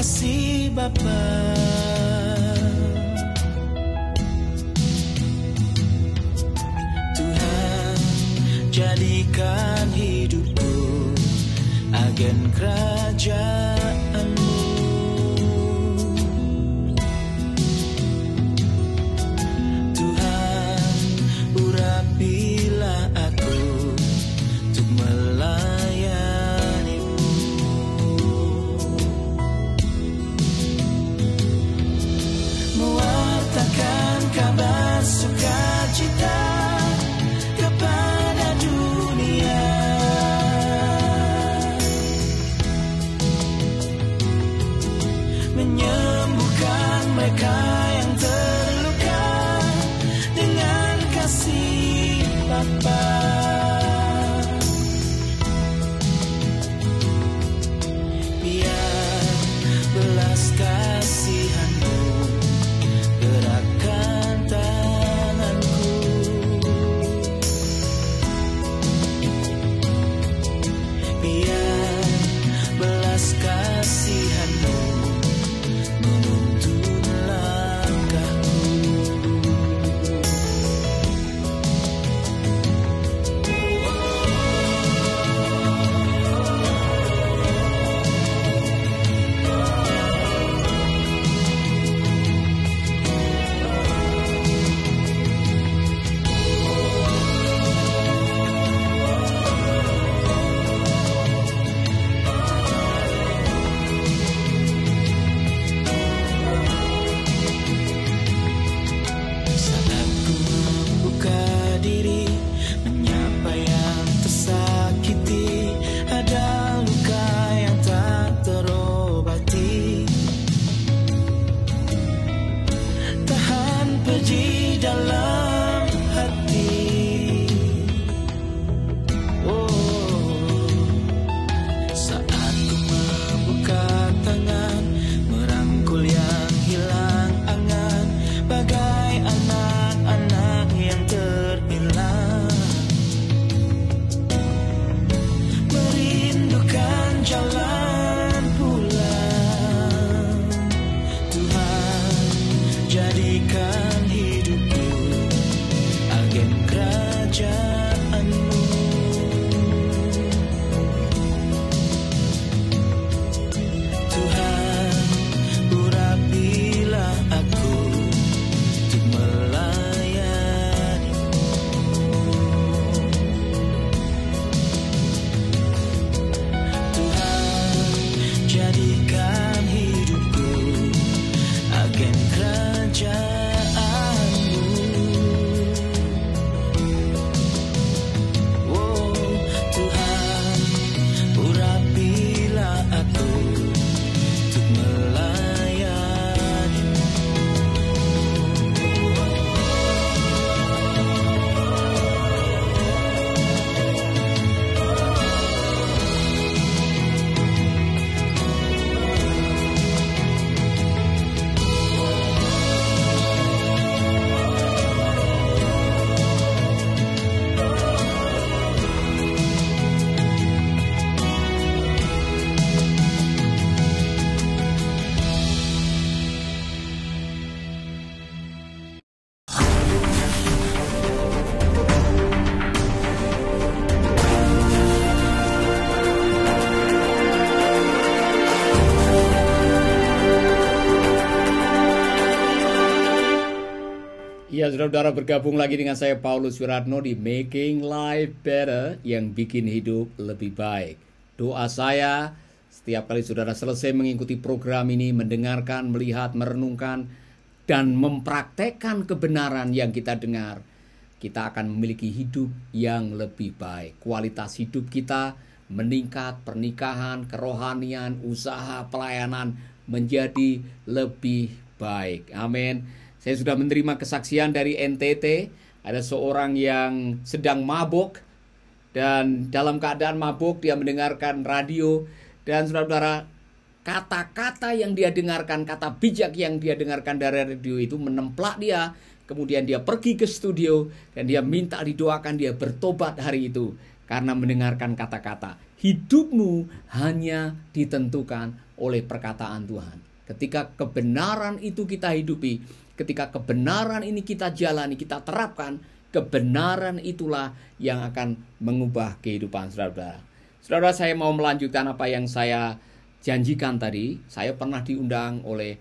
kasih Bapa. Tuhan, jadikan hidupku agen kerajaan-Mu. Tuhan, urapilah aku untuk melayani-Mu. Mewartakan kabar sukacita kepada dunia. Menyembuhkan mereka yang terluka dengan kasih Bapa. Biar belas kasihan-Mu gerakkan tanganku. Biar belas kasihan-Mu menuntun langkahku. dalam hati. Oh, saat ku membuka tangan, merangkul yang hilang angan, bagai anak-anak yang terhilang, merindukan jalan pulang. Tuhan, jadikan hidupku agen kerajaan-Mu. Tuhan, urapilah aku untuk melayani-Mu. Tuhan, jadikan hidupku agen kerajaan-Mu. Oh, Tuhan, urapilah aku untuk melayani-Mu. Ya, saudara-saudara, bergabung lagi dengan saya Paulus Wiratno di Making Life Better, yang bikin hidup lebih baik. Doa saya setiap kali saudara selesai mengikuti program ini, mendengarkan, melihat, merenungkan, dan mempraktekkan kebenaran yang kita dengar, kita akan memiliki hidup yang lebih baik. Kualitas hidup kita meningkat, pernikahan, kerohanian, usaha, pelayanan menjadi lebih baik. Amin. Saya sudah menerima kesaksian dari NTT. Ada seorang yang sedang mabuk, dan dalam keadaan mabuk dia mendengarkan radio. Dan saudara-saudara, kata-kata yang dia dengarkan, kata bijak yang dia dengarkan dari radio itu menemplak dia. Kemudian dia pergi ke studio dan dia minta didoakan, dia bertobat hari itu karena mendengarkan kata-kata. Hidupmu hanya ditentukan oleh perkataan Tuhan. Ketika kebenaran itu kita hidupi, ketika kebenaran ini kita jalani, kita terapkan, kebenaran itulah yang akan mengubah kehidupan saudara. Saudara, saya mau melanjutkan apa yang saya janjikan tadi. Saya pernah diundang oleh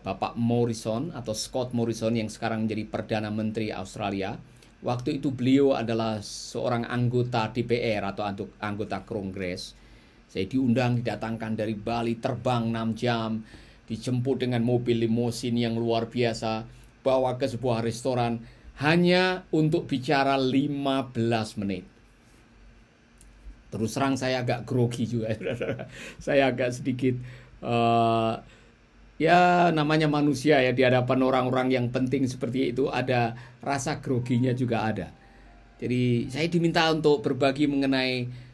Bapak Morrison atau Scott Morrison yang sekarang menjadi Perdana Menteri Australia. Waktu itu beliau adalah seorang anggota DPR atau anggota Kongres. Saya diundang, didatangkan dari Bali, terbang 6 jam, dijemput dengan mobil limosin yang luar biasa, bawa ke sebuah restoran hanya untuk bicara 15 menit. Terus terang saya agak grogi juga. Saya agak sedikit ya namanya manusia ya, di hadapan orang-orang yang penting seperti itu ada rasa groginya juga ada. Jadi saya diminta untuk berbagi mengenai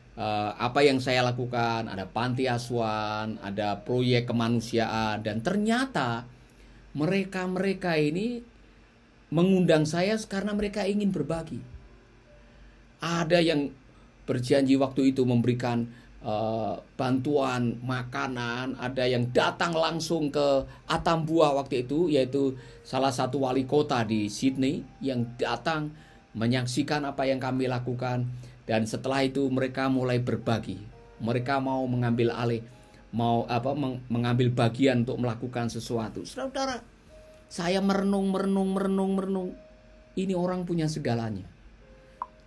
apa yang saya lakukan. Ada panti asuhan, ada proyek kemanusiaan, dan ternyata mereka ini mengundang saya karena mereka ingin berbagi. Ada yang berjanji waktu itu memberikan bantuan makanan, ada yang datang langsung ke Atambua waktu itu, yaitu salah satu wali kota di Sydney yang datang menyaksikan apa yang kami lakukan. Dan setelah itu mereka mulai berbagi. Mereka mau mengambil alih, mengambil bagian untuk melakukan sesuatu. Saudara-saudara, saya merenung. Ini orang punya segalanya.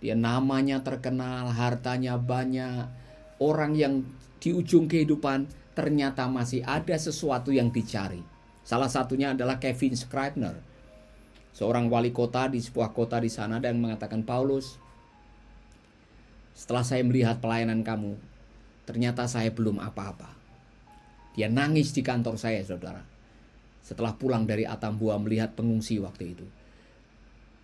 Dia namanya terkenal, hartanya banyak. Orang yang di ujung kehidupan ternyata masih ada sesuatu yang dicari. Salah satunya adalah Kevin Scribner, seorang wali kota di sebuah kota di sana, dan mengatakan, Paulus, setelah saya melihat pelayanan kamu, ternyata saya belum apa-apa. Dia nangis di kantor saya, saudara. Setelah pulang dari Atambua melihat pengungsi waktu itu.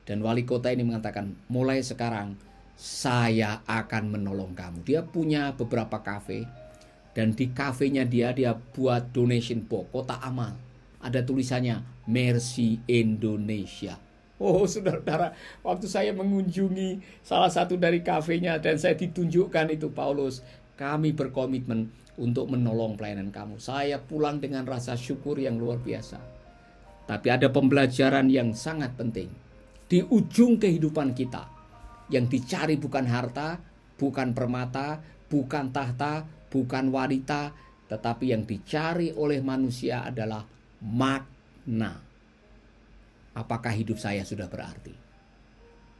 Dan wali kota ini mengatakan, mulai sekarang saya akan menolong kamu. Dia punya beberapa kafe, dan di kafenya dia buat donation box, kotak amal. Ada tulisannya, Mercy Indonesia. Oh saudara-saudara, waktu saya mengunjungi salah satu dari kafenya dan saya ditunjukkan itu, Paulus, kami berkomitmen untuk menolong pelayanan kamu. Saya pulang dengan rasa syukur yang luar biasa. Tapi ada pembelajaran yang sangat penting. Di ujung kehidupan kita, yang dicari bukan harta, bukan permata, bukan tahta, bukan wanita, tetapi yang dicari oleh manusia adalah makna. Apakah hidup saya sudah berarti?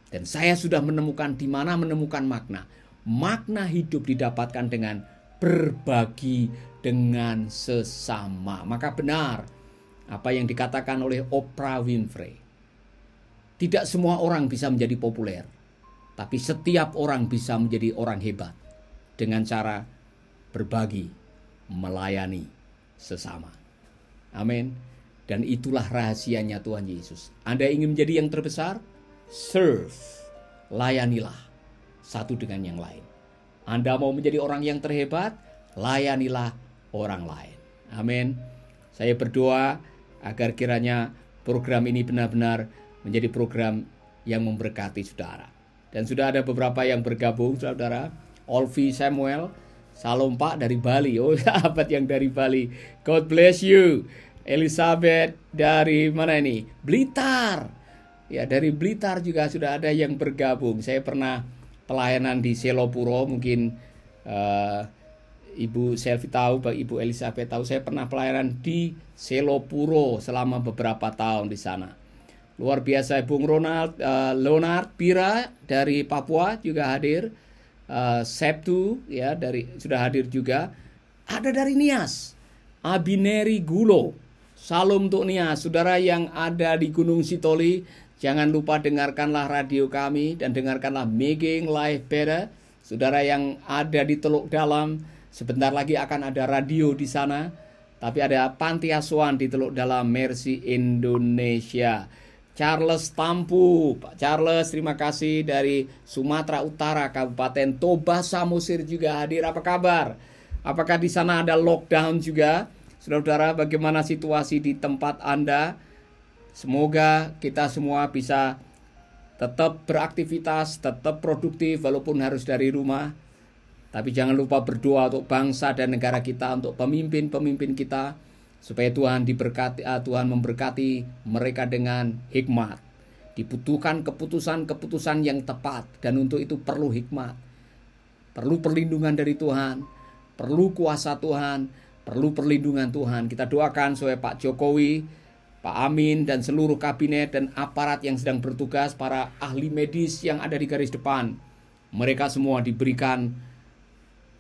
Dan saya sudah menemukan di mana menemukan makna. Makna hidup didapatkan dengan berbagi dengan sesama. Maka benar apa yang dikatakan oleh Oprah Winfrey. Tidak semua orang bisa menjadi populer, tapi setiap orang bisa menjadi orang hebat dengan cara berbagi, melayani sesama. Amin. Dan itulah rahasianya Tuhan Yesus. Anda ingin menjadi yang terbesar? Serve, layanilah satu dengan yang lain. Anda mau menjadi orang yang terhebat? Layanilah orang lain. Amin. Saya berdoa agar kiranya program ini benar-benar menjadi program yang memberkati saudara. Dan sudah ada beberapa yang bergabung, saudara. Olvi Samuel, Salam Pak dari Bali. Oh, sahabat yang dari Bali. God bless you. Elizabeth dari mana ini? Blitar. Ya, dari Blitar juga sudah ada yang bergabung. Saya pernah pelayanan di Selopuro, mungkin Ibu Selvi tahu, Ibu Elizabeth tahu, saya pernah pelayanan di Selopuro selama beberapa tahun di sana. Luar biasa. Bung Leonard Pira dari Papua juga hadir. Septu ya sudah hadir juga. Ada dari Nias, Abineri Gulo. Salam untuk Nias. Saudara yang ada di Gunung Sitoli, jangan lupa dengarkanlah radio kami dan dengarkanlah Making Life Better. Saudara yang ada di Teluk Dalam, sebentar lagi akan ada radio di sana. Tapi ada panti asuhan di Teluk Dalam, Mercy Indonesia. Charles Tampu, Pak Charles, terima kasih dari Sumatera Utara, Kabupaten Toba Samosir juga hadir. Apa kabar? Apakah di sana ada lockdown juga? Saudara-saudara, bagaimana situasi di tempat Anda? Semoga kita semua bisa tetap beraktivitas, tetap produktif walaupun harus dari rumah. Tapi jangan lupa berdoa untuk bangsa dan negara kita, untuk pemimpin-pemimpin kita, supaya Tuhan memberkati mereka dengan hikmat. Dibutuhkan keputusan-keputusan yang tepat, dan untuk itu perlu hikmat. Perlu perlindungan dari Tuhan, perlu kuasa Tuhan, perlu perlindungan Tuhan. Kita doakan supaya Pak Jokowi, Pak Amin, dan seluruh kabinet dan aparat yang sedang bertugas, para ahli medis yang ada di garis depan, mereka semua diberikan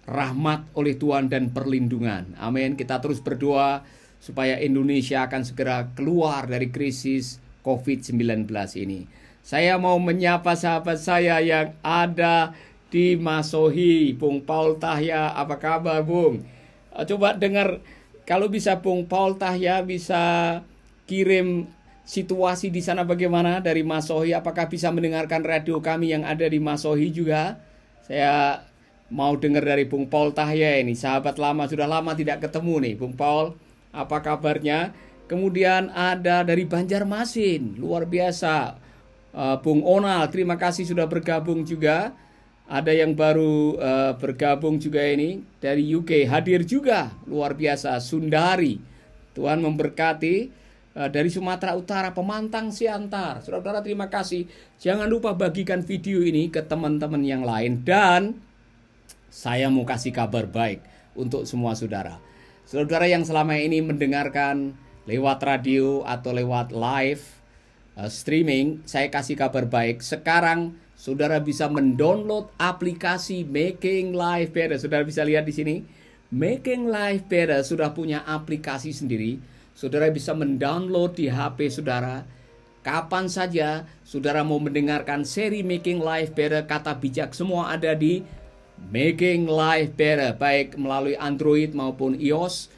rahmat oleh Tuhan dan perlindungan. Amin. Kita terus berdoa supaya Indonesia akan segera keluar dari krisis COVID-19 ini. Saya mau menyapa sahabat saya yang ada di Masohi, Bung Paul Tahya. Apa kabar, Bung? Coba dengar, kalau bisa Bung Paul Tahya bisa kirim situasi di sana bagaimana dari Masohi. Apakah bisa mendengarkan radio kami yang ada di Masohi juga? Saya mau dengar dari Bung Paul Tahya ini, sahabat lama, sudah lama tidak ketemu nih, Bung Paul. Apa kabarnya? Kemudian ada dari Banjarmasin, luar biasa. Bung Onal, terima kasih sudah bergabung juga. Ada yang baru bergabung juga ini dari UK, hadir juga, luar biasa. Sundari, Tuhan memberkati. Dari Sumatera Utara, Pemantang Siantar. Saudara-saudara, terima kasih. Jangan lupa bagikan video ini ke teman-teman yang lain. Dan saya mau kasih kabar baik untuk semua saudara. Saudara yang selama ini mendengarkan lewat radio atau lewat live streaming, saya kasih kabar baik. Sekarang saudara bisa mendownload aplikasi Making Life Better. Saudara bisa lihat di sini. Making Life Better sudah punya aplikasi sendiri. Saudara bisa mendownload di HP saudara. Kapan saja saudara mau mendengarkan seri Making Life Better, kata bijak, semua ada di Making Life Better, baik melalui Android maupun iOS.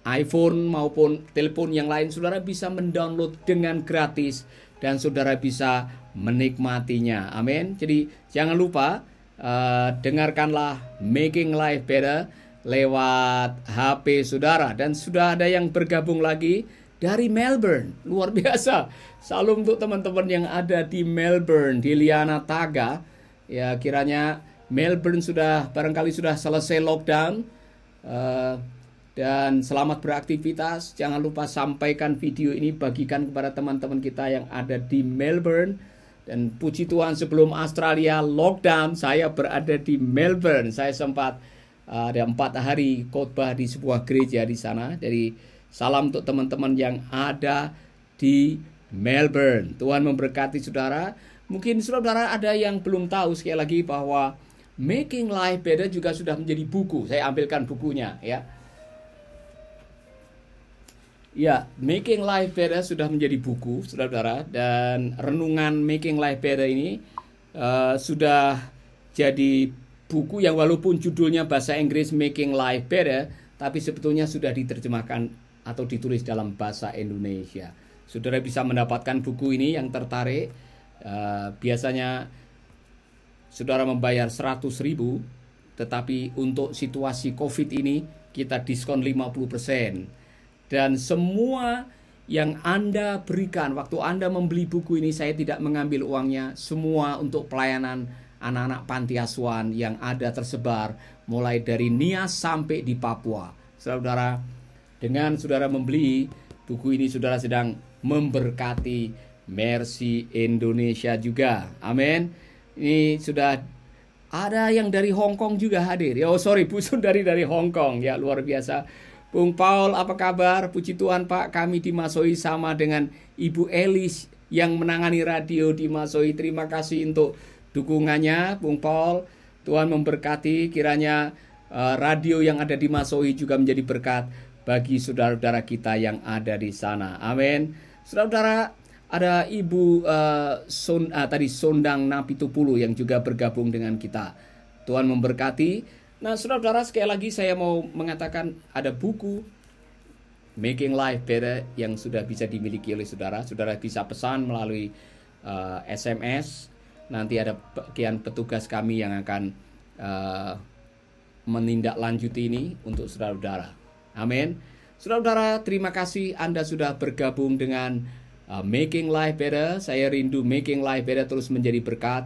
iPhone maupun telepon yang lain, saudara bisa mendownload dengan gratis dan saudara bisa menikmatinya. Amin. Jadi jangan lupa dengarkanlah Making Life Better lewat HP saudara. Dan sudah ada yang bergabung lagi dari Melbourne. Luar biasa. Salam untuk teman-teman yang ada di Melbourne, di Liana Taga. Ya, kiranya Melbourne barangkali sudah selesai lockdown. Dan selamat beraktivitas. Jangan lupa sampaikan video ini, bagikan kepada teman-teman kita yang ada di Melbourne. Dan puji Tuhan, sebelum Australia lockdown, saya berada di Melbourne. Saya sempat ada 4 hari khotbah di sebuah gereja di sana. Jadi salam untuk teman-teman yang ada di Melbourne. Tuhan memberkati saudara. Mungkin saudara ada yang belum tahu sekali lagi bahwa Making Life Better juga sudah menjadi buku. Saya ambilkan bukunya ya. Ya, Making Life Better sudah menjadi buku, saudara-saudara. Dan renungan Making Life Better ini sudah jadi buku yang walaupun judulnya bahasa Inggris Making Life Better, tapi sebetulnya sudah diterjemahkan atau ditulis dalam bahasa Indonesia. Saudara bisa mendapatkan buku ini yang tertarik. Biasanya saudara membayar 100.000, tetapi untuk situasi COVID ini kita diskon 50%. Dan semua yang Anda berikan waktu Anda membeli buku ini, saya tidak mengambil uangnya, semua untuk pelayanan anak-anak panti asuhan yang ada tersebar mulai dari Nias sampai di Papua. Saudara, dengan saudara membeli buku ini, saudara sedang memberkati Mercy Indonesia juga. Amin. Ini sudah ada yang dari Hong Kong juga hadir. Ya, Bu Sundari dari Hong Kong. Ya, luar biasa. Bung Paul, apa kabar? Puji Tuhan Pak, kami di Masoi sama dengan Ibu Elis yang menangani radio di Masoi. Terima kasih untuk dukungannya, Bung Paul. Tuhan memberkati, kiranya radio yang ada di Masoi juga menjadi berkat bagi saudara-saudara kita yang ada di sana. Amin. Saudara-saudara, ada Ibu tadi Sondang Napitupulu yang juga bergabung dengan kita. Tuhan memberkati. Nah, saudara-saudara, sekali lagi saya mau mengatakan ada buku Making Life Better yang sudah bisa dimiliki oleh saudara. Saudara bisa pesan melalui SMS. Nanti ada bagian petugas kami yang akan menindaklanjuti ini untuk saudara-saudara. Amin. Saudara-saudara, terima kasih Anda sudah bergabung dengan Making Life Better. Saya rindu Making Life Better terus menjadi berkat.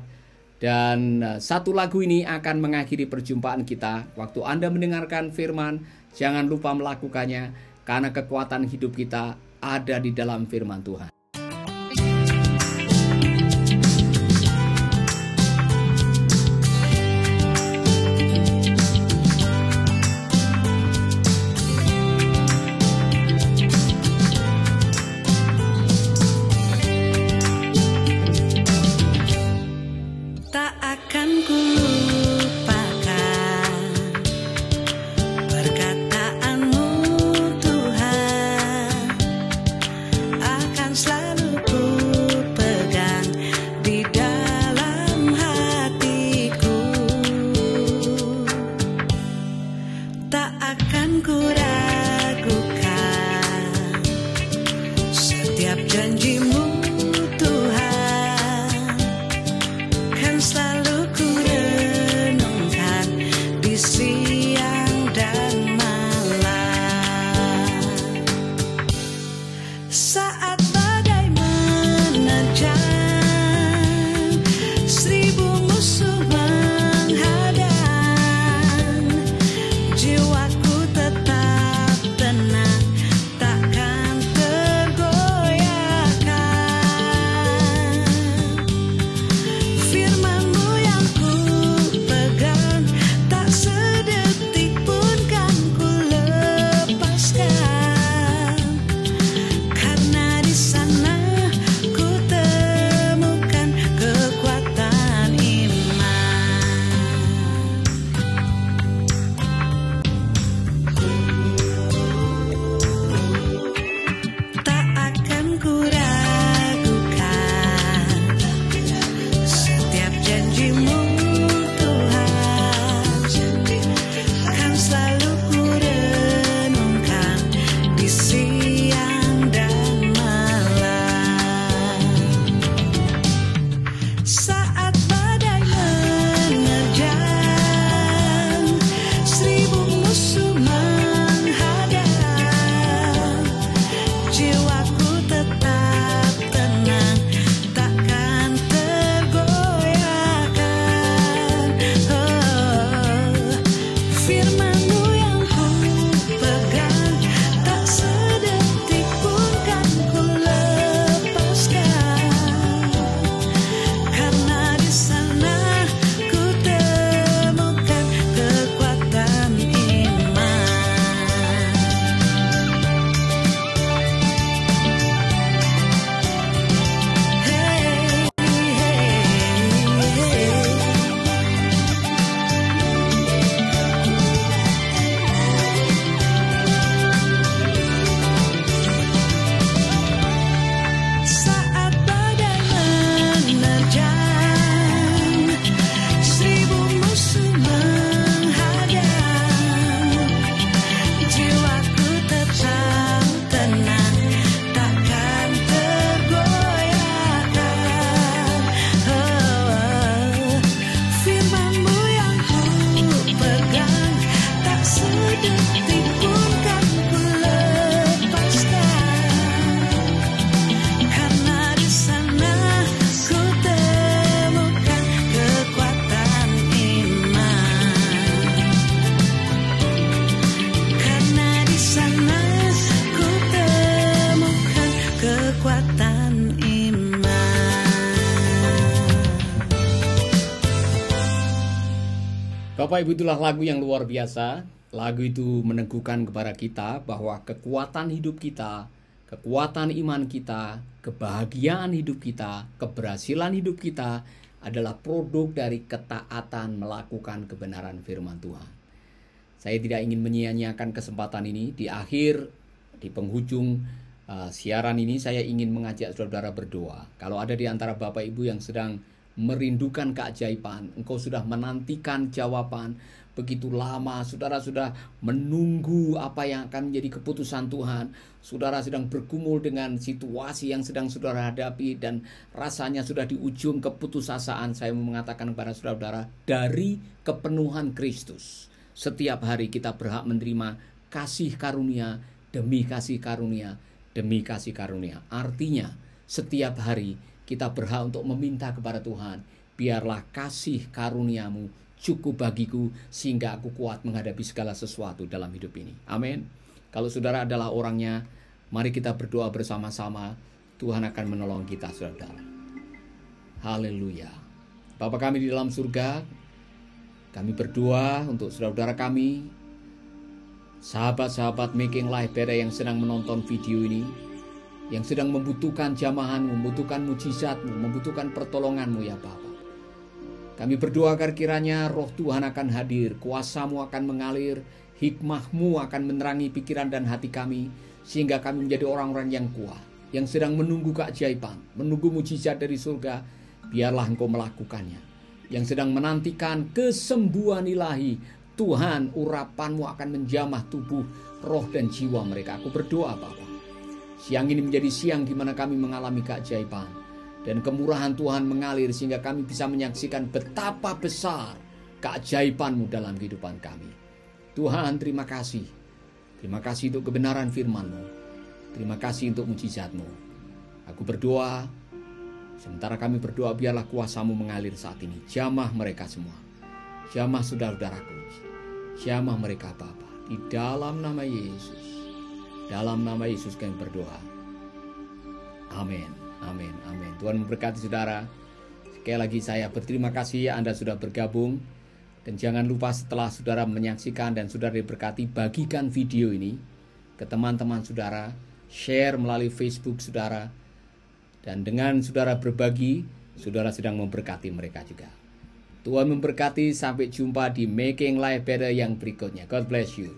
Dan satu lagu ini akan mengakhiri perjumpaan kita. Waktu Anda mendengarkan firman, jangan lupa melakukannya, karena kekuatan hidup kita ada di dalam firman Tuhan. Jiwaku tetap tenang, takkan tergoyahkan. kekuatan iman. Bapak Ibu, itulah lagu yang luar biasa. Lagu itu meneguhkan kepada kita bahwa kekuatan hidup kita, kekuatan iman kita, kebahagiaan hidup kita, keberhasilan hidup kita adalah produk dari ketaatan melakukan kebenaran firman Tuhan. Saya tidak ingin menyia-nyiakan kesempatan ini. Di akhir, di penghujung siaran ini, saya ingin mengajak saudara berdoa. Kalau ada di antara Bapak Ibu yang sedang merindukan keajaiban, engkau sudah menantikan jawaban begitu lama, saudara sudah menunggu apa yang akan menjadi keputusan Tuhan, saudara sedang bergumul dengan situasi yang sedang saudara hadapi dan rasanya sudah di ujung keputusasaan, saya mau mengatakan kepada saudara, dari kepenuhan Kristus, setiap hari kita berhak menerima kasih karunia demi kasih karunia demi kasih karunia. Artinya setiap hari kita berhak untuk meminta kepada Tuhan, biarlah kasih karuniamu cukup bagiku sehingga aku kuat menghadapi segala sesuatu dalam hidup ini. Amin. Kalau saudara adalah orangnya, mari kita berdoa bersama-sama. Tuhan akan menolong kita, saudara. Haleluya. Bapa kami di dalam surga, kami berdoa untuk saudara-saudara kami, sahabat-sahabat Making Life Better yang sedang menonton video ini, yang sedang membutuhkan jamahanmu, membutuhkan mujizatmu, membutuhkan pertolonganmu ya Bapa. Kami berdoa agar kiranya roh Tuhan akan hadir, kuasa-Mu akan mengalir, hikmah-Mu akan menerangi pikiran dan hati kami, sehingga kami menjadi orang-orang yang kuat, yang sedang menunggu keajaiban, menunggu mujizat dari surga, biarlah Engkau melakukannya. Yang sedang menantikan kesembuhan ilahi, Tuhan, urapan-Mu akan menjamah tubuh, roh dan jiwa mereka. Aku berdoa Bapa, siang ini menjadi siang di mana kami mengalami keajaiban, dan kemurahan Tuhan mengalir sehingga kami bisa menyaksikan betapa besar keajaiban-Mu dalam kehidupan kami. Tuhan, terima kasih. Terima kasih untuk kebenaran firman-Mu. Terima kasih untuk mujizat-Mu. Aku berdoa, sementara kami berdoa, biarlah kuasa-Mu mengalir saat ini. Jamah mereka semua. Jamah saudara-saudaraku. Jamah mereka Bapa. Di dalam nama Yesus. Dalam nama Yesus kami berdoa. Amin. Amin, amin. Tuhan memberkati saudara. Sekali lagi saya berterima kasih Anda sudah bergabung. Dan jangan lupa setelah saudara menyaksikan dan saudara diberkati, bagikan video ini ke teman-teman saudara. Share melalui Facebook saudara. Dan dengan saudara berbagi, saudara sedang memberkati mereka juga. Tuhan memberkati, sampai jumpa di Making Life Better yang berikutnya. God bless you.